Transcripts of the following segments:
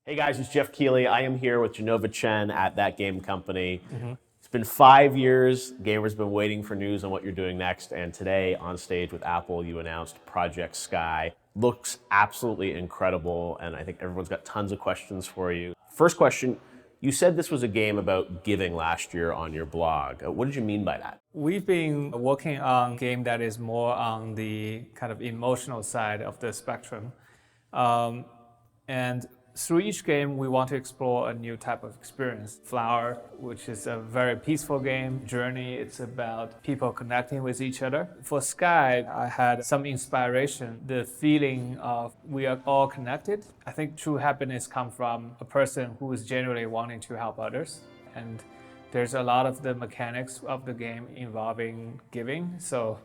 Hey guys, it's Geoff Keighley. I am here with Jenova Chen at That Game Company. It's been 5 years. Gamers been waiting for news on what you're doing next. And today on stage with Apple, you announced Project Sky. Looks absolutely incredible. And I think everyone's got tons of questions for you. First question, you said this was a game about giving last year on your blog. What did you mean by that? We've been working on a game that is more on the kind of emotional side of the spectrum. And through each game, we want to explore a new type of experience. Flower, which is a very peaceful game. Journey, it's about people connecting with each other. For Sky, I had some inspiration, the feeling of we are all connected. I think true happiness comes from a person who is genuinely wanting to help others. And there's a lot of the mechanics of the game involving giving. So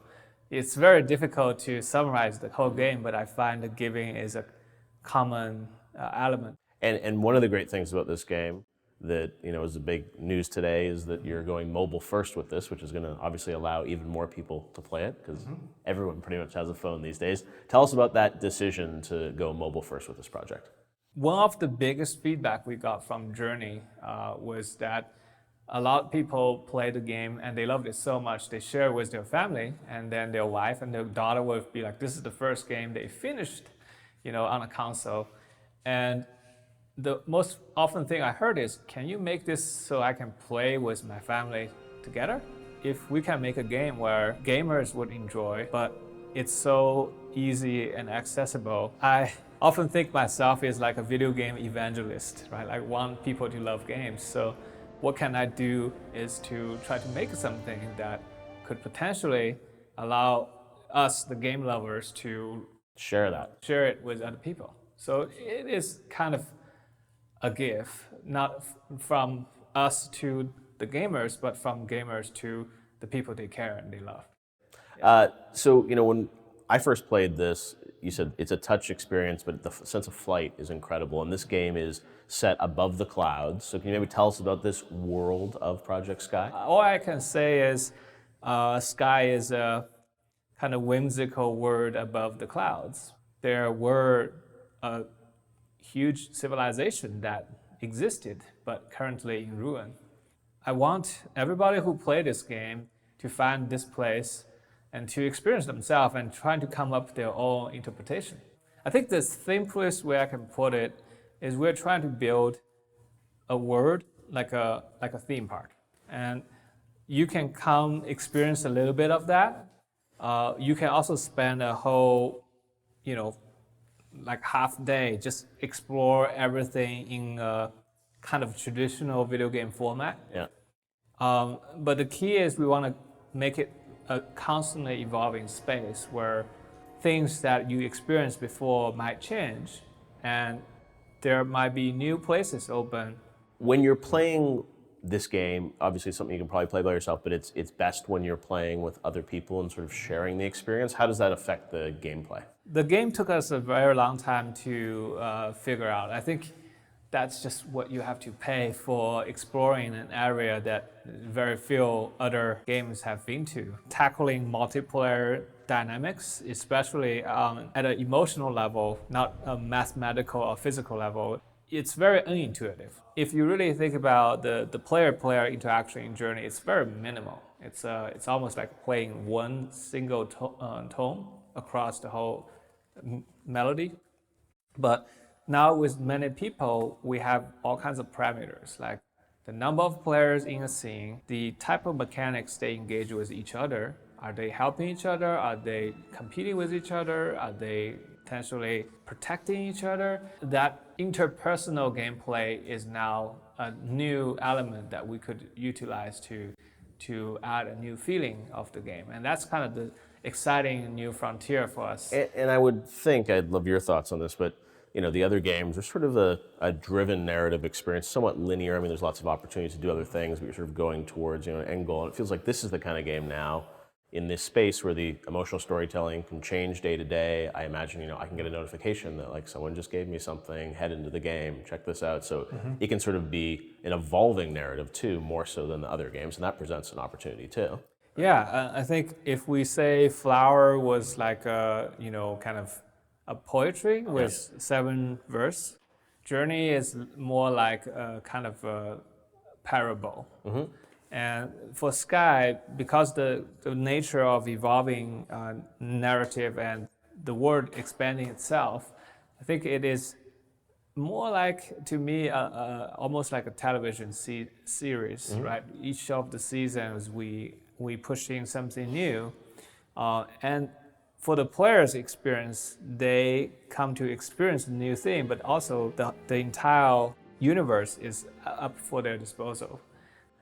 it's very difficult to summarize the whole game, but I find that giving is a common element. And one of the great things about this game that is the big news today is that you're going mobile first with this, which is going to obviously allow even more people to play it because everyone pretty much has a phone these days. Tell us about that decision to go mobile first with this project. One of the biggest feedback we got from Journey was that a lot of people play the game and they loved it so much they share it with their family, and then their wife and their daughter would be like, this is the first game they finished on a console. And the most often thing I heard is, can you make this so I can play with my family together? If we can make a game where gamers would enjoy, but it's so easy and accessible, I often think myself as like a video game evangelist, right? I want people to love games. So what can I do is to try to make something that could potentially allow us, the game lovers, to share it with other people. So it is kind of a gift, not from us to the gamers, but from gamers to the people they care and they love. So when I first played this, you said it's a touch experience, but the sense of flight is incredible. And this game is set above the clouds. So can you maybe tell us about this world of Project Sky? All I can say is sky is a kind of whimsical word above the clouds. There were a huge civilization that existed, but currently in ruin. I want everybody who played this game to find this place and to experience themselves and trying to come up with their own interpretation. I think the simplest way I can put it is we're trying to build a world like a theme park. And you can come experience a little bit of that. You can also spend a whole, like half day, just explore everything in a kind of traditional video game format. Yeah. But the key is we want to make it a constantly evolving space where things that you experienced before might change, and there might be new places open. When you're playing this game, obviously it's something you can probably play by yourself, but it's best when you're playing with other people and sort of sharing the experience. How does that affect the gameplay? The game took us a very long time to figure out. I think that's just what you have to pay for exploring an area that very few other games have been to. Tackling multiplayer dynamics, especially at an emotional level, not a mathematical or physical level, it's very unintuitive. If you really think about the player-player interaction in Journey, it's very minimal. It's almost like playing one single tone across the whole melody. But now with many people, we have all kinds of parameters, like the number of players in a scene, the type of mechanics they engage with each other. Are they helping each other? Are they competing with each other? Are they potentially protecting each other? That interpersonal gameplay is now a new element that we could utilize to add a new feeling of the game. And that's kind of the exciting new frontier for us. And I would think, I'd love your thoughts on this, but the other games are sort of a driven narrative experience, somewhat linear. I mean, there's lots of opportunities to do other things, but you're sort of going towards an end goal. And it feels like this is the kind of game now in this space where the emotional storytelling can change day to day. I imagine, I can get a notification that like someone just gave me something, head into the game, check this out. So it can sort of be an evolving narrative too, more so than the other games. And that presents an opportunity too. Yeah, I think if we say Flower was like a, kind of a poetry with 7 verse, Journey is more like a kind of a parable. And for Sky, because the nature of evolving narrative and the world expanding itself, I think it is more like, to me, almost like a television series, right? Each of the seasons, we push in something new. And for the players' experience, they come to experience a new thing, but also the entire universe is up for their disposal.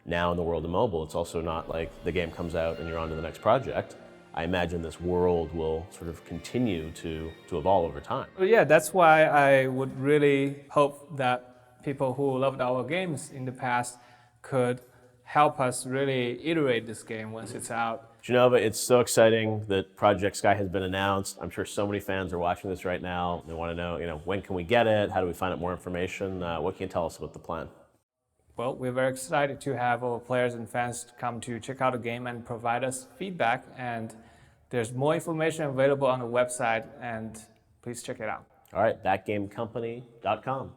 Now in the world of mobile, it's also not like the game comes out and you're on to the next project. I imagine this world will sort of continue to evolve over time. Well, yeah, that's why I would really hope that people who loved our games in the past could help us really iterate this game once it's out. Jenova, it's so exciting that Project Sky has been announced. I'm sure so many fans are watching this right now. They want to know, when can we get it? How do we find out more information? What can you tell us about the plan? Well, we're very excited to have our players and fans come to check out the game and provide us feedback. And there's more information available on the website, and please check it out. All right, thatgamecompany.com.